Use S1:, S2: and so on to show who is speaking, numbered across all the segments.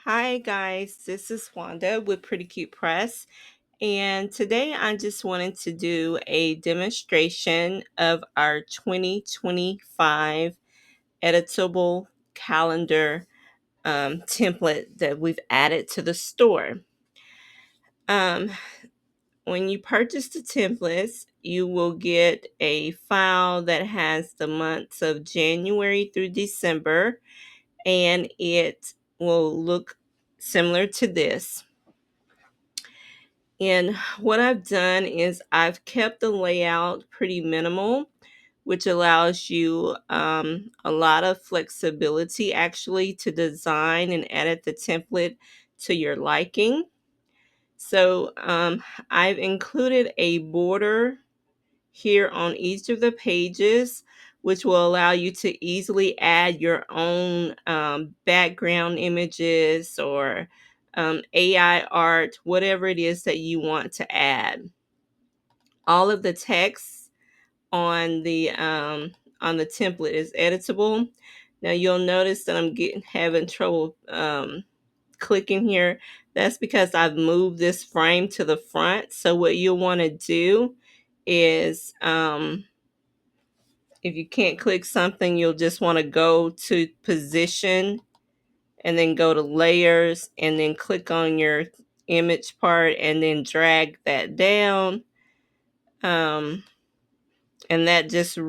S1: Hi guys, this is Wanda with Pretty Cute Press, and today I just wanted to do a demonstration of our 2025 editable calendar template that we've added to the store. Um, when you purchase the templates, you will get a file that has the months of January through December, and it will look similar to this. And what I've done is I've kept the layout pretty minimal, which allows you a lot of flexibility actually to design and edit the template to your liking. So I've included a border here on each of the pages, which will allow you to easily add your own background images or AI art, whatever it is that you want to add. All of the text on the template is editable. Now you'll notice that I'm having trouble clicking here. That's because I've moved this frame to the front. So what you'll want to do is if you can't click something, you'll just want to go to position and then go to layers and then click on your image part and then drag that down. And that just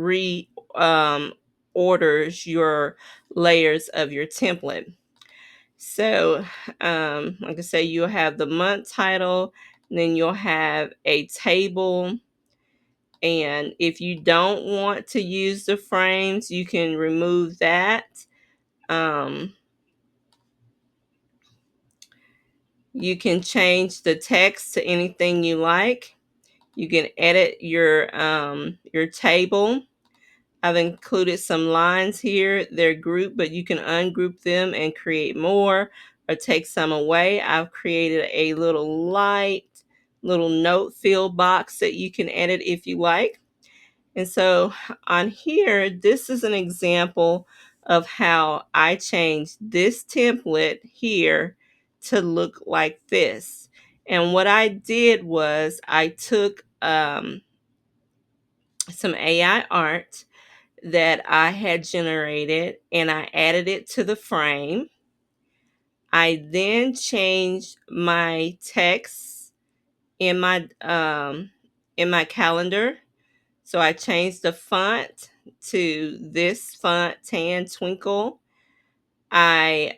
S1: orders your layers of your template. So like I say, you'll have the month title, then you'll have a table. And if you don't want to use the frames, you can remove that. Um, you can change the text to anything you like. You can edit your table. I've included some lines here. They're grouped, but you can ungroup them and create more or take some away. I've created a little note field box that you can edit if you like. And so on here, this is an example of how I changed this template here to look like this. And what I did was I took some AI art that I had generated and I added it to the frame. I then changed my text in my calendar. So I changed the font to this font, Tan Twinkle. I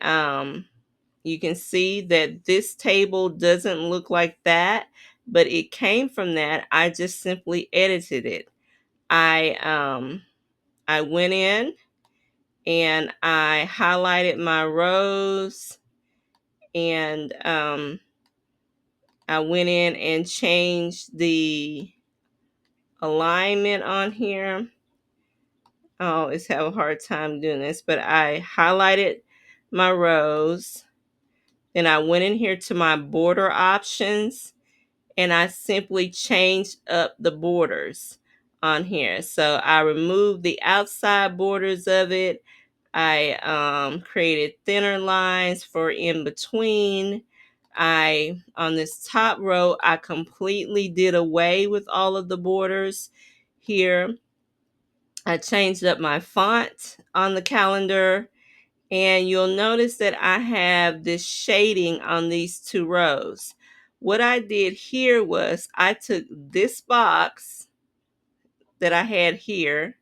S1: You can see that this table doesn't look like that, but it came from that. I just simply edited it. I went in and I highlighted my rows, and I went in and changed the alignment on here. I always have a hard time doing this, but I highlighted my rows. Then I went in here to my border options and I simply changed up the borders on here. So I removed the outside borders of it. I created thinner lines for in between. On this top row, I completely did away with all of the borders here. I changed up my font on the calendar, and you'll notice that I have this shading on these two rows. What I did here was I took this box that I had here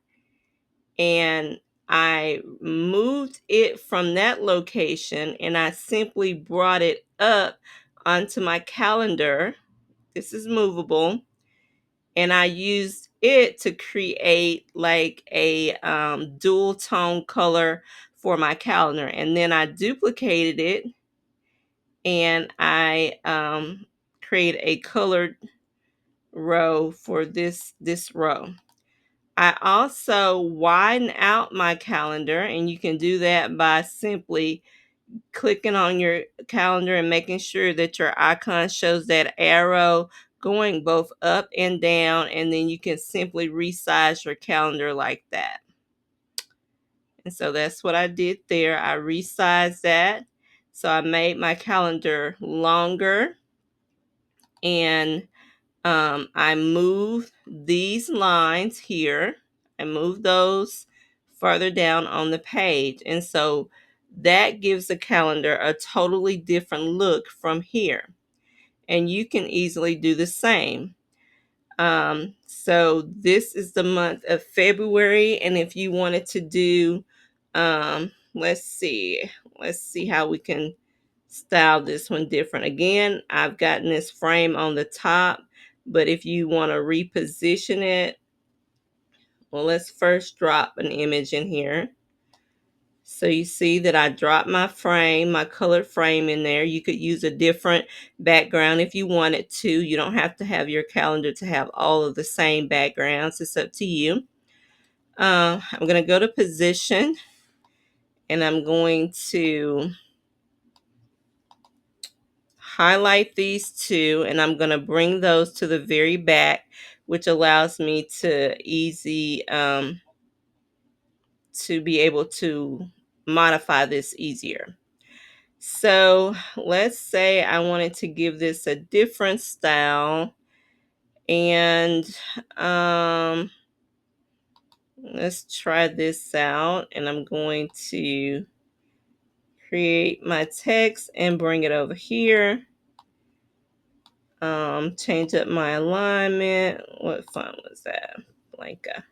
S1: and I moved it from that location and I simply brought it up onto my calendar. This is movable. And I used it to create like a dual tone color for my calendar. And then I duplicated it and I create a colored row for this row. I also widen out my calendar, and you can do that by simply clicking on your calendar and making sure that your icon shows that arrow going both up and down, and then you can simply resize your calendar like that. And so that's what I did there. I resized that. So I made my calendar longer, and I moved these lines here. I moved those further down on the page. And so that gives the calendar a totally different look from here. And you can easily do the same. So this is the month of February. And if you wanted to do, let's see how we can style this one different. Again, I've gotten this frame on the top, but if you want to reposition it, well, let's first drop an image in here. So you see that I dropped my frame, my colored frame in there. You could use a different background if you wanted to. You don't have to have your calendar to have all of the same backgrounds. It's up to you. I'm going to go to position, and I'm going to highlight these two, and I'm going to bring those to the very back, which allows me to to be able to modify this easier. So let's say I wanted to give this a different style, and let's try this out, and I'm going to create my text and bring it over here. Change up my alignment. What font was that? Blanca.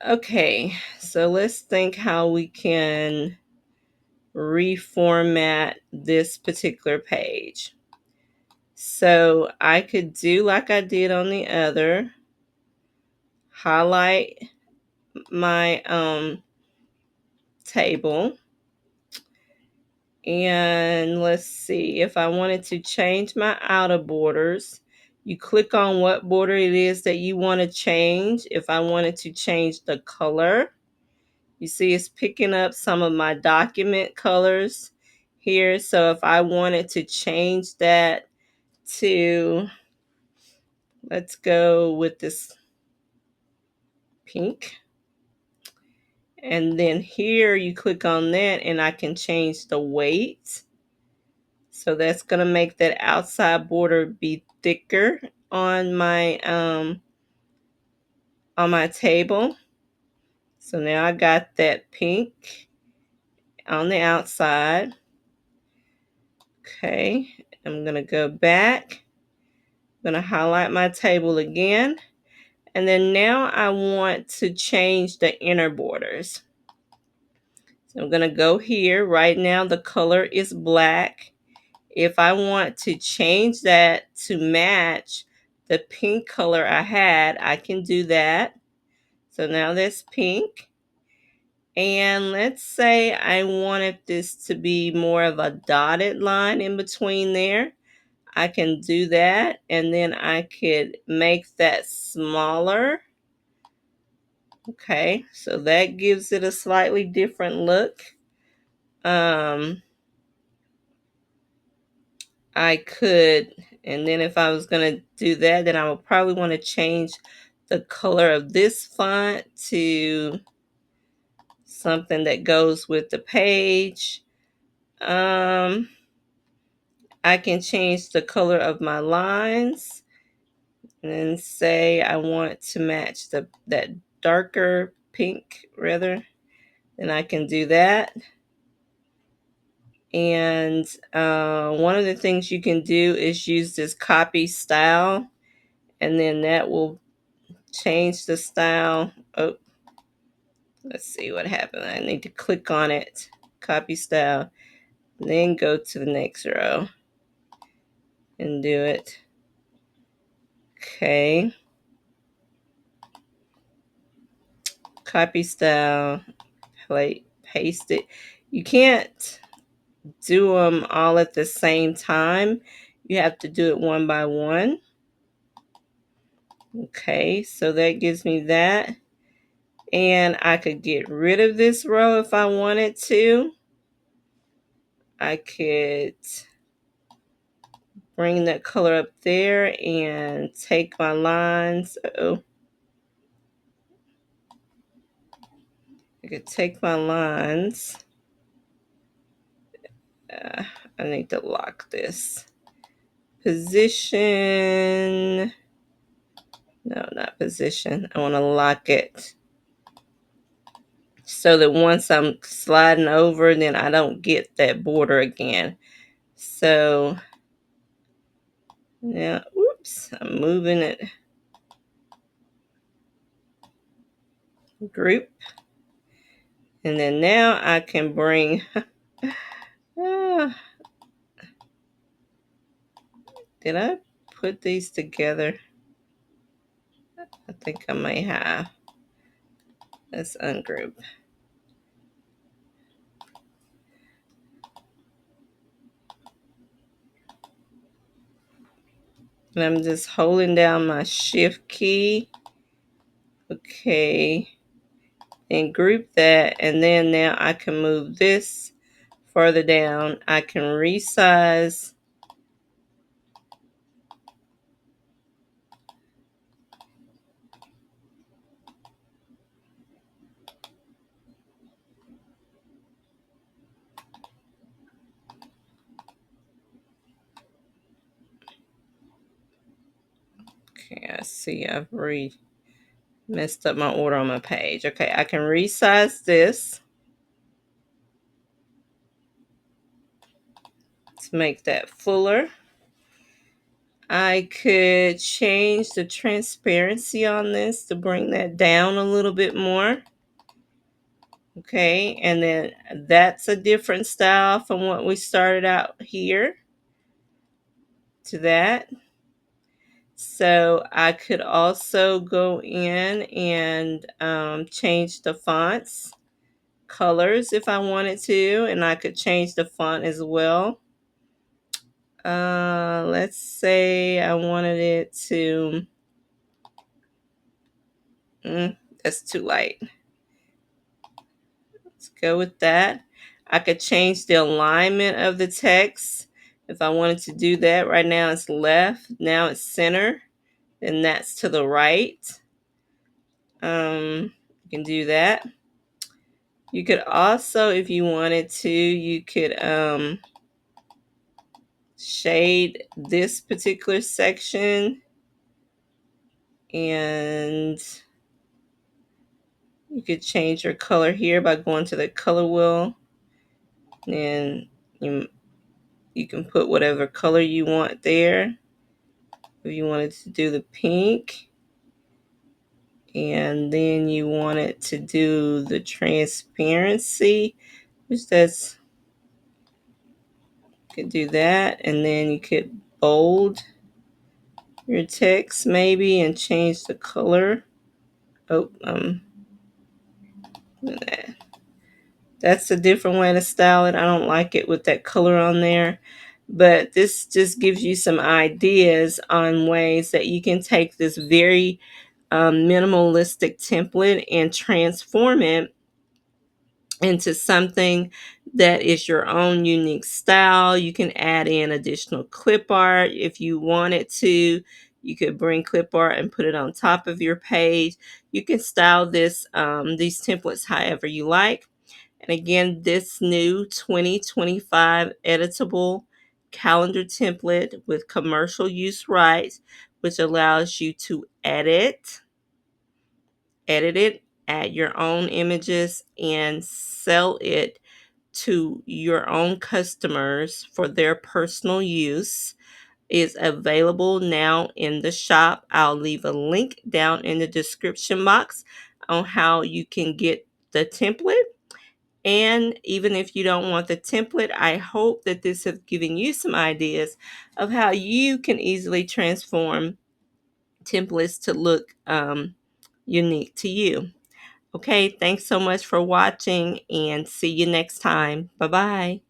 S1: Okay, so let's think how we can reformat this particular page. So I could do like I did on the other, highlight my table, and let's see, if I wanted to change my outer borders, you click on what border it is that you want to change. If I wanted to change the color, you see it's picking up some of my document colors here. So if I wanted to change that to, let's go with this pink. And then here you click on that, and I can change the weight. So that's going to make that outside border be thicker on my table. So now I got that pink on the outside. Okay, I'm going to go back. I'm going to highlight my table again. And then now I want to change the inner borders. So I'm going to go here. Right now the color is black. If I want to change that to match the pink color I had, I can do that. So now that's pink. And let's say I wanted this to be more of a dotted line in between there. I can do that, and then I could make that smaller. Okay, so that gives it a slightly different look. I could, and then if I was going to do that, then I would probably want to change the color of this font to something that goes with the page. I can change the color of my lines and then say I want to match that darker pink rather, then I can do that. And one of the things you can do is use this copy style, and then that will change the style. Oh, let's see what happened. I need to click on it, copy style, then go to the next row and do it. Okay, copy style, paste it. You can't do them all at the same time. You have to do it one by one. Okay, so that gives me that. And I could get rid of this row if I wanted to. I could bring that color up there and take my lines. I could take my lines I need to lock this. Position. No, not position. I want to lock it so that once I'm sliding over, then I don't get that border again. So, yeah, oops, I'm moving it. Group. And then now I can bring, did I put these together? I think I may have. Let's ungroup. And I'm just holding down my shift key. Okay. And group that. And then now I can move this further down. I can resize. Okay, I see I've messed up my order on my page. Okay, I can resize this to make that fuller. I could change the transparency on this to bring that down a little bit more. Okay, and then that's a different style from what we started out here to that. So I could also go in and change the fonts colors if I wanted to, and I could change the font as well. Let's say I wanted it to, that's too light. Let's go with that. I could change the alignment of the text if I wanted to do that. Right now it's left, now it's center, and that's to the right. You can do that. You could also, if you wanted to, you could shade this particular section, and you could change your color here by going to the color wheel, and you can put whatever color you want there. If you wanted to do the pink, and then you wanted to do the transparency, which that's, you could do that, and then you could bold your text maybe and change the color. Oh, that's a different way to style it. I don't like it with that color on there, but this just gives you some ideas on ways that you can take this very minimalistic template and transform it into something that is your own unique style. You can add in additional clip art if you wanted to. You could bring clip art and put it on top of your page. You can style these templates however you like. And again, this new 2025 editable calendar template with commercial use rights, which allows you to edit it, add your own images, and sell it to your own customers for their personal use, is available now in the shop. I'll leave a link down in the description box on how you can get the template. And even if you don't want the template, I hope that this has given you some ideas of how you can easily transform templates to look unique to you. Okay, thanks so much for watching, and see you next time. Bye-bye.